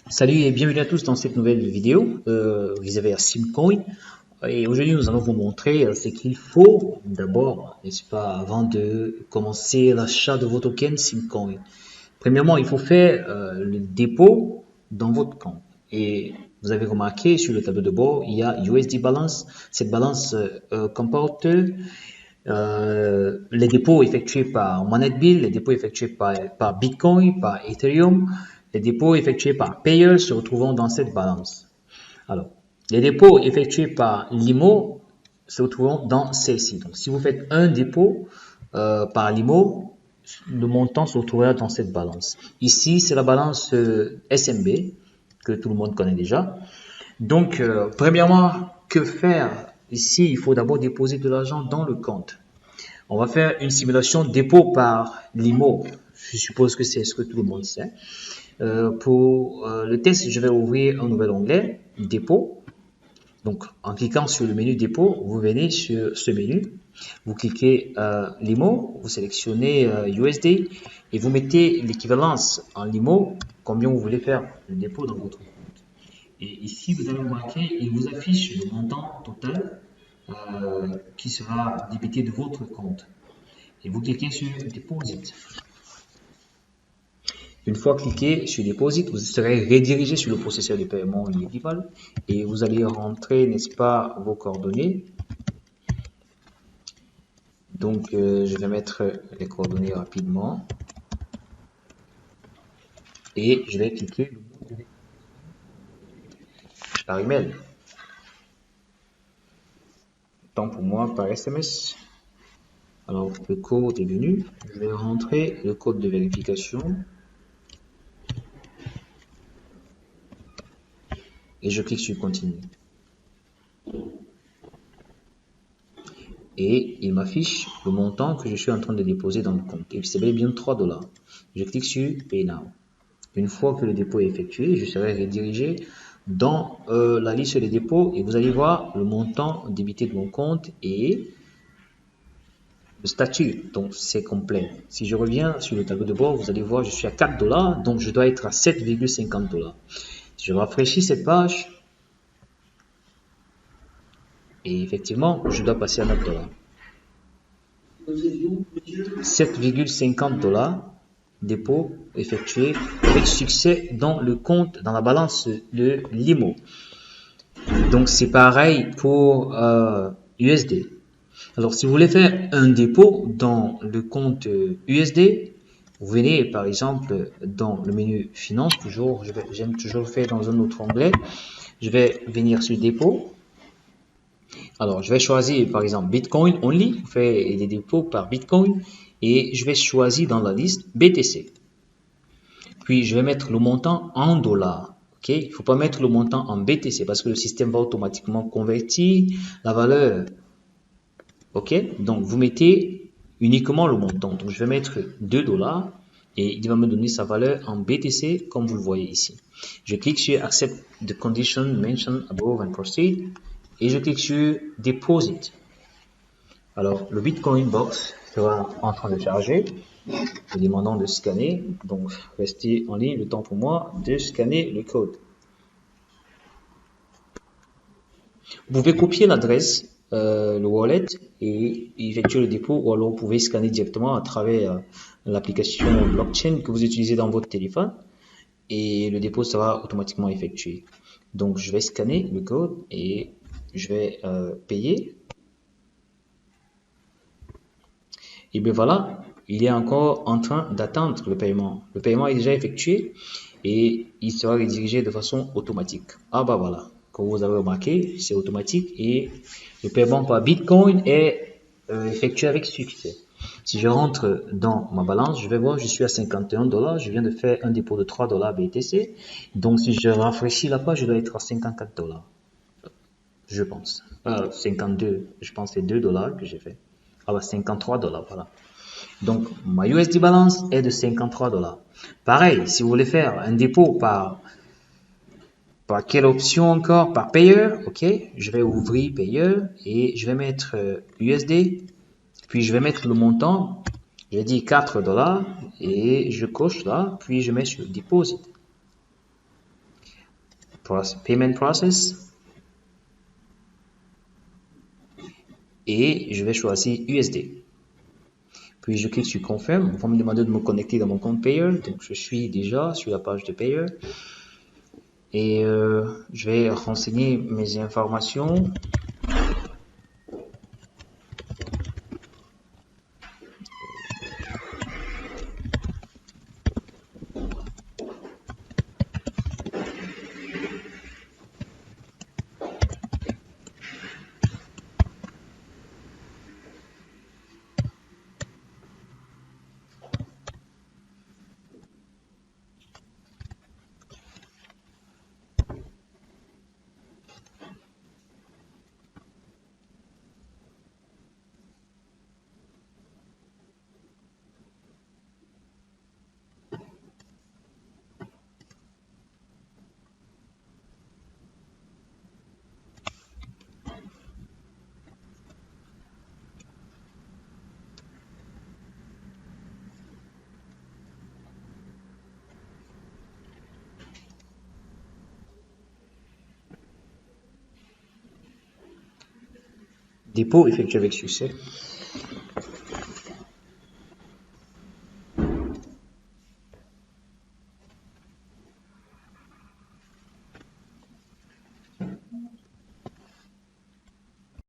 Salut et bienvenue à tous dans cette nouvelle vidéo réservée à Simcoin. Et aujourd'hui, nous allons vous montrer ce qu'il faut d'abord, n'est-ce pas, avant de commencer l'achat de vos tokens Simcoin. Premièrement, il faut faire le dépôt dans votre compte. Et vous avez remarqué sur le tableau de bord, il y a USD Balance. Cette balance comporte les dépôts effectués par MonetBill, les dépôts effectués par Bitcoin, par Ethereum, les dépôts effectués par Payer se retrouvent dans cette balance. Alors, les dépôts effectués par Limo se retrouvent dans celle-ci. Donc, si vous faites un dépôt par Limo, le montant se retrouvera dans cette balance. Ici, c'est la balance SMB que tout le monde connaît déjà. Donc, premièrement, que faire? Ici, il faut d'abord déposer de l'argent dans le compte. On va faire une simulation dépôt par Limo. Je suppose que c'est ce que tout le monde sait. Pour le test, je vais ouvrir un nouvel onglet, dépôt. Donc, en cliquant sur le menu dépôt, vous venez sur ce menu. Vous cliquez Limo, vous sélectionnez USD et vous mettez l'équivalence en Limo, combien vous voulez faire le dépôt dans votre compte. Et ici, vous allez remarquer, il vous affiche le montant total qui sera débité de votre compte. Et vous cliquez sur Deposit. Une fois cliqué sur Deposit, vous serez redirigé sur le processeur de paiement Lidival et vous allez rentrer, n'est-ce pas, vos coordonnées. Donc, je vais mettre les coordonnées rapidement et je vais cliquer par email. Tant pour moi par SMS. Alors, le code est venu. Je vais rentrer le code de vérification. Et je clique sur Continue. Et il m'affiche le montant que je suis en train de déposer dans le compte. Et c'est bel et bien $3. Je clique sur Pay Now. Une fois que le dépôt est effectué, je serai redirigé dans la liste des dépôts et vous allez voir le montant débité de mon compte et le statut. Donc, c'est complet. Si je reviens sur le tableau de bord, vous allez voir, je suis à $4, donc je dois être à 7,50 $. Si je rafraîchis cette page, et effectivement, je dois passer à $9. 7,50 $ dépôt effectué avec succès dans le compte, dans la balance de Limo. Donc, c'est pareil pour USD. Alors, si vous voulez faire un dépôt dans le compte USD, vous venez par exemple dans le menu Finance, j'aime toujours le faire dans un autre onglet. Je vais venir sur Dépôt. Alors, je vais choisir par exemple Bitcoin Only, vous faites des dépôts par Bitcoin et je vais choisir dans la liste BTC. Puis, je vais mettre le montant en dollars. Ok, il ne faut pas mettre le montant en BTC parce que le système va automatiquement convertir la valeur. Ok, donc vous mettez uniquement le montant. Donc, je vais mettre $2 et il va me donner sa valeur en BTC comme vous le voyez ici. Je clique sur Accept the condition mentioned above and proceed et je clique sur Deposit. Alors, le Bitcoin Box sera en train de charger, me demandant de scanner. Donc, restez en ligne le temps pour moi de scanner le code. Vous pouvez copier l'adresse, le wallet et effectuer le dépôt ou alors vous pouvez scanner directement à travers l'application blockchain que vous utilisez dans votre téléphone et le dépôt sera automatiquement effectué. Donc, je vais scanner le code et je vais payer. Et bien voilà, il est encore en train d'attendre le paiement. Le paiement est déjà effectué et il sera redirigé de façon automatique. Ah bah voilà, comme vous avez remarqué, c'est automatique et le paiement par Bitcoin est effectué avec succès. Si je rentre dans ma balance, je vais voir, je suis à 51 $. Je viens de faire un dépôt de 3 $ BTC. Donc, si je rafraîchis la page, je dois être à 54 $. Je pense. 52, je pense que c'est 2 $ que j'ai fait. Ah bah 53 $, voilà. Donc, ma USD balance est de 53 $. Pareil, si vous voulez faire un dépôt par quelle option encore? Par Payer, ok. Je vais ouvrir Payer et je vais mettre USD. Puis, je vais mettre le montant. J'ai dit 4 $ et je coche là. Puis, je mets sur Deposit. payment process et je vais choisir USD. Puis je clique sur Confirm. On va me demander de me connecter dans mon compte Payer. Donc je suis déjà sur la page de Payer. Et je vais renseigner mes informations. Dépôt effectué avec succès.